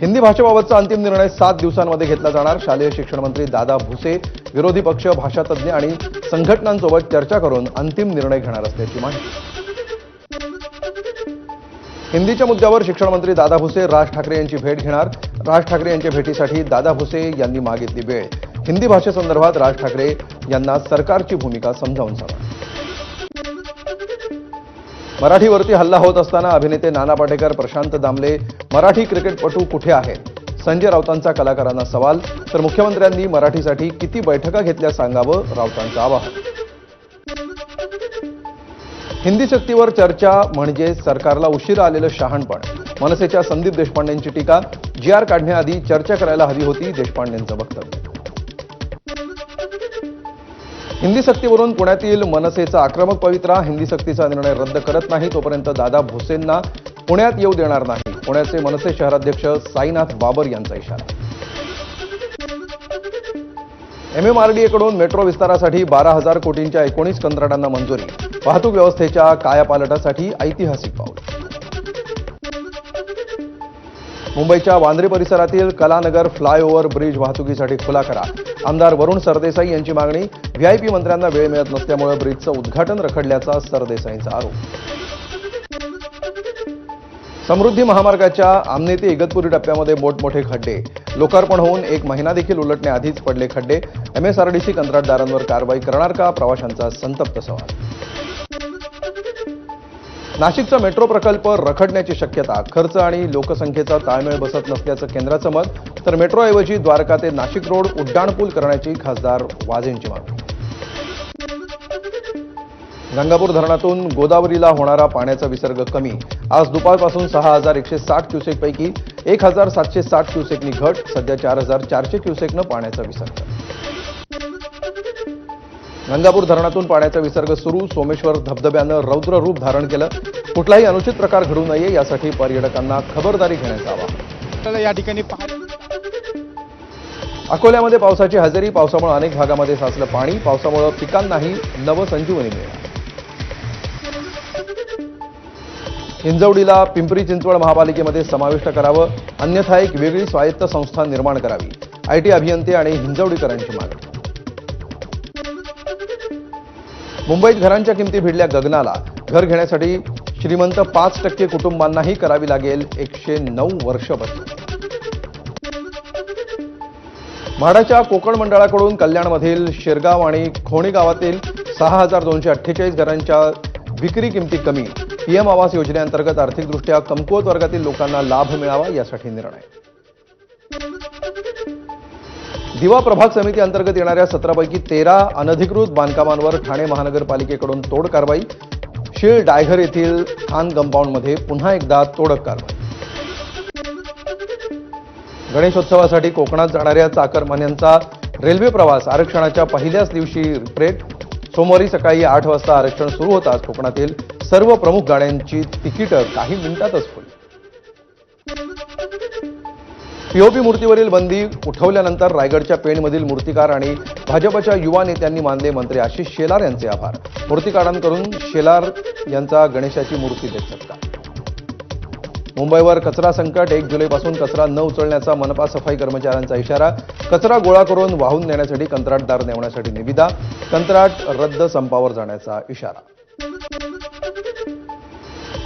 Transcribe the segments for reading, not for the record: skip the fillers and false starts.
हिंदी भाषेबाबतचा अंतिम निर्णय 7 दिवसांमध्ये घेतला जाणार. शालेय शिक्षण मंत्री दादा भुसे विरोधी पक्ष, भाषातज्ञ आणि संघटनांसोबत चर्चा करून अंतिम निर्णय घेणार असल्याची माहिती. हिंदीच्या मुद्द्यावर शिक्षण मंत्री दादा भुसे राज ठाकरे यांची भेट घेणार. राज ठाकरे यांच्या भेटीसाठी दादा भुसे यांनी मागितली वेळ. हिंदी भाषेसंदर्भात राज ठाकरे यांना सरकारची भूमिका समजावून सांगणार. मराठीवरती हल्ला होत असताना अभिनेते नाना पाटेकर, प्रशांत दामले, मराठी क्रिकेटपटू कुठे आहेत? संजय राऊतांचा कलाकारांना सवाल. तर मुख्यमंत्र्यांनी मराठीसाठी किती बैठका घेतल्या सांगावं, राऊतांचं आवाहन. हिंदी सक्तीवर चर्चा म्हणजे सरकारला उशिरा आलेलं शहाणपण. मनसेच्या संदीप देशपांडेंची टीका. GR काढण्याआधी चर्चा करायला हवी होती, देशपांडेंचं वक्तव्य. हिंदी सक्तीवरून पुण्यातील मनसेचा आक्रमक पवित्रा. हिंदी सक्तीचा निर्णय रद्द करत नाही तोपर्यंत दादा भुसेंना पुण्यात येऊ देणार नाही. पुण्याचे मनसे शहराध्यक्ष साईनाथ बाबर यांचा इशारा. MMRDA कडून मेट्रो विस्तारासाठी 12,000 कोटींच्या 19 कंत्राटांना मंजुरी. वाहतूक व्यवस्थेच्या कायापालटासाठी ऐतिहासिक पाऊल. मुंबईच्या वांद्रे परिसरातील कलानगर फ्लायओव्हर ब्रिज वाहतुकीसाठी खुला करा. आमदार वरुण सरदेसाई यांची मागणी. VIP मंत्र्यांना वेळ मिळत नसल्यामुळे ब्रिजचं उद्घाटन रखडल्याचा सरदेसाईंचा आरोप. समृद्धी महामार्गाच्या आमने ते इगतपुरी टप्प्यामध्ये मोठमोठे खड्डे. लोकार्पण होऊन 1 महिना देखील उलटण्याआधीच पडले खड्डे. MSRDC कंत्राटदारांवर कारवाई करणार का? प्रवाशांचा संतप्त सवाल. नाशिकचा मेट्रो प्रकल्प रखडण्याची शक्यता. खर्च आणि लोकसंख्येचा ताळमेळ बसत नसल्याचं केंद्राचं मत. तर मेट्रोऐवजी द्वारका ते नाशिक रोड उड्डाणपूल करण्याची खासदार वाजेंची मागणी. गंगापूर धरणातून गोदावरीला होणारा पाण्याचा विसर्ग कमी. आज दुपारपासून 6,160 क्युसेकपैकी 1,760 क्युसेकनी घट. सध्या 4,400 क्युसेकनं पाण्याचा विसर्ग. गंगापूर धरणातून पाण्याचा विसर्ग सुरू. सोमेश्वर धबधब्यानं रौद्र रूप धारण केलं. कुठलाही अनुचित प्रकार घडू नये यासाठी पर्यटकांना खबरदारी घेण्याचं आवाहन. या ठिकाणी अकोल्यामध्ये पावसाची हजेरी. पावसामुळे अनेक भागामध्ये साचलं पाणी. पावसामुळे पिकांनाही नवसंजीवनी मिळाली. हिंजवडीला पिंपरी चिंचवड महापालिकेमध्ये समाविष्ट करावं, अन्यथा एक वेगळी स्वायत्त संस्था निर्माण करावी. IT अभियंते आणि हिंजवडीकरांची मागणी. मुंबईत घरांच्या किमती भिडल्या गगनाला. घर घेण्यासाठी श्रीमंत 5% कुटुंबांनाही करावी लागेल 109 वर्ष बचत. म्हाडाच्या कोकण मंडळाकडून कल्याणमधील शेरगाव आणि खोणी गावातील 6,248 घरांच्या विक्री किमती कमी. PM आवास योजनेअंतर्गत आर्थिकदृष्ट्या कमकुवत वर्गातील लोकांना लाभ मिळावा यासाठी निर्णय. दिवा प्रभाग समिती अंतर्गत येणाऱ्या 17 पैकी 13 अनधिकृत बांधकामांवर ठाणे महानगरपालिकेकडून तोड कारवाई. शीळ डायघर येथील खान कंपाऊंडमध्ये पुन्हा एकदा तोडक कारवाई. गणेशोत्सवासाठी कोकणात जाणाऱ्या चाकरमान्यांचा रेल्वे प्रवास आरक्षणाच्या पहिल्याच दिवशी ब्रेक. सोमवारी सकाळी 8 वाजता आरक्षण सुरू होताच कोकणातील सर्व प्रमुख गाड्यांची तिकीटं काही मिनिटातच फुल. POP मूर्तीवरील बंदी उठवल्यानंतर रायगडच्या पेणमधील मूर्तिकार आणि भाजपच्या युवा नेत्यांनी मानले मंत्री आशिष शेलार यांचे आभार. मूर्तिकारांकडून शेलार यांचा गणेशाची मूर्ती देत सत्कार. मुंबईवर कचरा संकट. 1 जुलैपासून कचरा न उचलण्याचा मनपा सफाई कर्मचाऱ्यांचा इशारा. कचरा गोळा करून वाहून नेण्यासाठी कंत्राटदार नेमण्यासाठी निविदा. कंत्राट रद्द, संपावर जाण्याचा इशारा.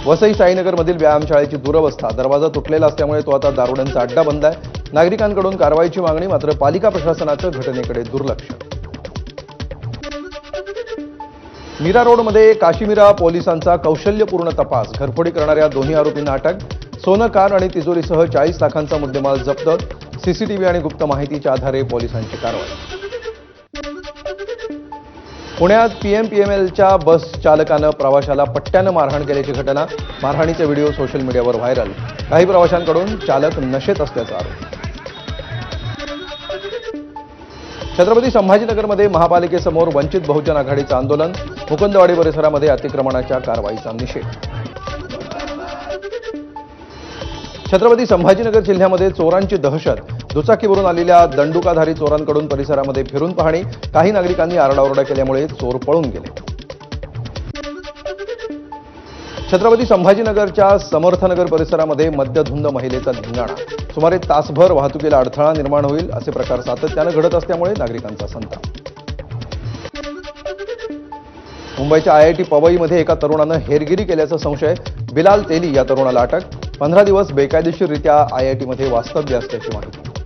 वसई साईनगरमधील व्यायामशाळेची दुरवस्था. दरवाजा तुटलेला असल्यामुळे तो आता दारुड्यांचा अड्डा बनला आहे. नागरिकांकडून कारवाईची मागणी. मात्र पालिका प्रशासनाचं घटनेकडे दुर्लक्ष. मीरा रोडमध्ये काशीमीरा पोलिसांचा कौशल्यपूर्ण तपास. घरफोडी करणाऱ्या दोन्ही आरोपींना अटक. सोनं, कार आणि तिजोरीसह 40 लाखांचा मुद्देमाल जप्त. CCTV आणि गुप्त माहितीच्या आधारे पोलिसांची कारवाई. पुण्यात PMPMLच्या बस चालकानं प्रवाशाला पट्ट्यानं मारहाण केल्याची घटना. मारहाणीचे व्हिडिओ सोशल मीडियावर व्हायरल. काही प्रवाशांकडून चालक नशेत असल्याचा आरोप. छत्रपती संभाजीनगरमध्ये महापालिकेसमोर वंचित बहुजन आघाडीचं आंदोलन. मुकुंदवाडी परिसरामध्ये अतिक्रमणाच्या कारवाईचा निषेध. छत्रपती संभाजीनगर जिल्ह्यामध्ये चोरांची दहशत. दुचाकीवरून आलेल्या दंडुकाधारी चोरांकडून परिसरामध्ये फिरून पाहणी. काही नागरिकांनी आरडाओरडा केल्यामुळे चोर पळून गेले. छत्रपती संभाजीनगरच्या समर्थनगर परिसरामध्ये मद्यधुंद महिलेचा धिंगाणा. सुमारे तासभर वाहतुकीला अडथळा निर्माण होईल असे प्रकार सातत्यानं घडत असल्यामुळे नागरिकांचा संताप. मुंबईच्या IIT पवईमध्ये एका तरुणानं हेरगिरी केल्याचा संशय. बिलाल तेली या तरुणाला अटक. 15 दिवस बेकायदेशीररित्या IIT मध्ये वास्तव्य असल्याची माहिती.